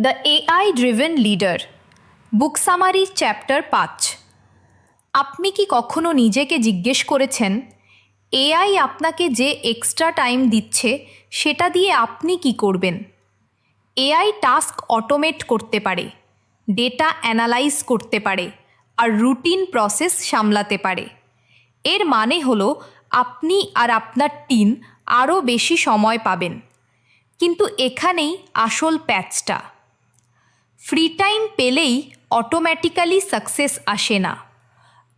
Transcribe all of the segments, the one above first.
The AI driven leader, book summary chapter 5। আপনি কি কখনো নিজেকে জিজ্ঞেস করেছেন এআই আপনাকে যে এক্সট্রা টাইম দিচ্ছে সেটা দিয়ে আপনি কি করবেন? এআই টাস্ক অটোমেট করতে পারে, ডেটা অ্যানালাইজ করতে পারে আর রুটিন প্রসেস সামলাতে পারে। এর মানে হলো আপনি আর আপনার টিম আরও বেশি সময় পাবেন। কিন্তু এখানেই আসল প্যাচটা। ফ্রি টাইম পেলেই অটোমেটিক্যালি সাকসেস আসে না।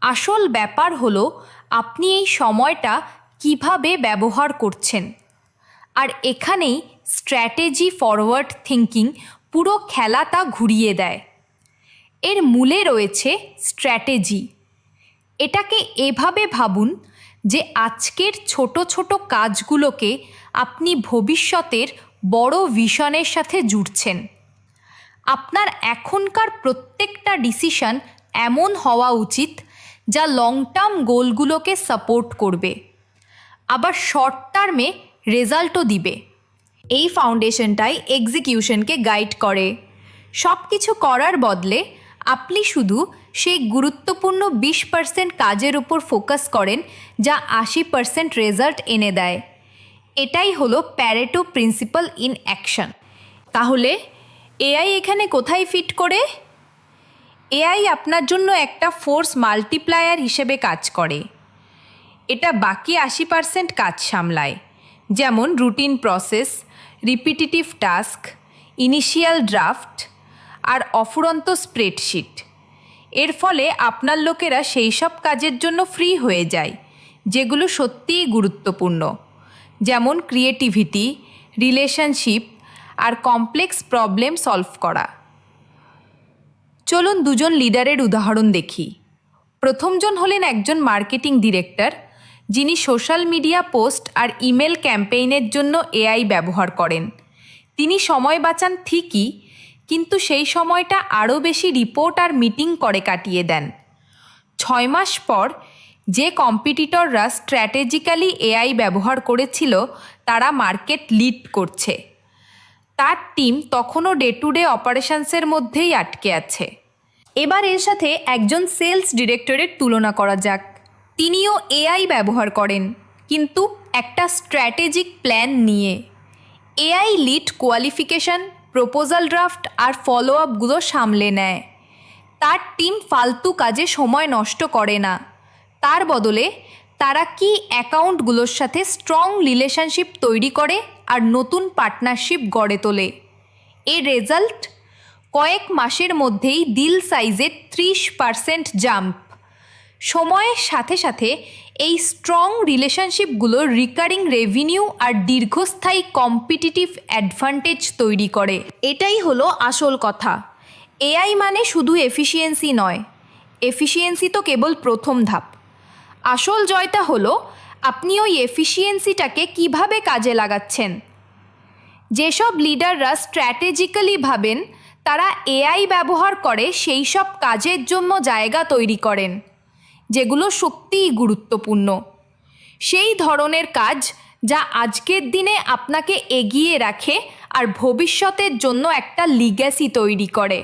আসল ব্যাপার হলো আপনি এই সময়টা কিভাবে ব্যবহার করছেন। আর এখানেই স্ট্র্যাটেজি ফরওয়ার্ড থিঙ্কিং পুরো খেলাটা ঘুরিয়ে দেয়। এর মূলে রয়েছে স্ট্র্যাটেজি। এটাকে এভাবে ভাবুন যে আজকের ছোট ছোট কাজগুলোকে আপনি ভবিষ্যতের বড় ভিশনের সাথে জুড়ছেন। আপনার এখনকার প্রত্যেকটা ডিসিশন এমন হওয়া উচিত যা লং টার্ম গোলগুলোকে সাপোর্ট করবে, আবার শর্ট টার্মে রেজাল্টও দিবে। এই ফাউন্ডেশনটাই এক্সিকিউশনকে গাইড করে। সব কিছু করার বদলে আপনি শুধু সেই গুরুত্বপূর্ণ 20% কাজের উপর ফোকাস করেন যা 80% রেজাল্ট এনে দেয়। এটাই হলো প্যারেটো প্রিন্সিপাল ইন অ্যাকশন। তাহলে এআই এখানে কোথায় ফিট করে? এআই আপনার জন্য একটা ফোর্স মাল্টিপ্লায়ার হিসেবে কাজ করে। এটা বাকি 80% কাজ সামলায়, যেমন routine process, repetitive task, initial draft আর অফুরন্ত স্প্রেডশিট। এর ফলে আপনার লোকেরা সেই সব কাজের জন্য ফ্রি হয়ে যায় যেগুলো সত্যিই গুরুত্বপূর্ণ, যেমন ক্রিয়েটিভিটি, রিলেশনশিপ আর কমপ্লেক্স প্রবলেম সলভ করা। চলুন দুজন লিডারের উদাহরণ দেখি। প্রথমজন হলেন একজন মার্কেটিং ডিরেক্টর, যিনি সোশ্যাল মিডিয়া পোস্ট আর ইমেল ক্যাম্পেইনের জন্য এআই ব্যবহার করেন। তিনি সময় বাঁচান ঠিকই, কিন্তু সেই সময়টা আরও বেশি রিপোর্ট আর মিটিং করে কাটিয়ে দেন। 6 মাস পর যে কম্পিটিটররা স্ট্র্যাটেজিক্যালি এআই ব্যবহার করেছিল তারা মার্কেট লিড করছে। তার টিম তখনও ডে টু ডে অপারেশনসের মধ্যেই আটকে আছে। এবার এর সাথে একজন সেলস ডিরেক্টরের তুলনা করা যাক। তিনিও এআই ব্যবহার করেন, কিন্তু একটা স্ট্র্যাটেজিক প্ল্যান নিয়ে। AI lead qualification, proposal draft আর ফলো আপগুলো সামলে নেয়। তার টিম ফালতু কাজে সময় নষ্ট করে না। তার বদলে তারা কি অ্যাকাউন্টগুলোর সাথে স্ট্রং রিলেশনশিপ তৈরি করে আর নতুন পার্টনারশিপ গড়ে তোলে। এর রেজাল্ট কয়েক মাসের মধ্যেই ডিল সাইজে 30% জাম্প। সময়ের সাথে সাথে এই স্ট্রং রিলেশনশিপগুলো রিকারিং রেভিনিউ আর দীর্ঘস্থায়ী কম্পিটিটিভ অ্যাডভান্টেজ তৈরি করে। এটাই হলো আসল কথা। এআই মানে শুধু এফিসিয়েন্সি নয়, এফিসিয়েন্সি তো কেবল প্রথম ধাপ। আসল জয়টা হলো আপনি ওই এফিসিয়েন্সিটাকে কিভাবে কাজে লাগাচ্ছেন। যেসব লিডাররা স্ট্র্যাটেজিক্যালি ভাবেন তারা এআই ব্যবহার করে সেই সব কাজের জন্য জায়গা তৈরি করেন যেগুলো সত্যিই গুরুত্বপূর্ণ। সেই ধরনের কাজ যা আজকের দিনে আপনাকে এগিয়ে রাখে আর ভবিষ্যতের জন্য একটা লিগ্যাসি তৈরি করে।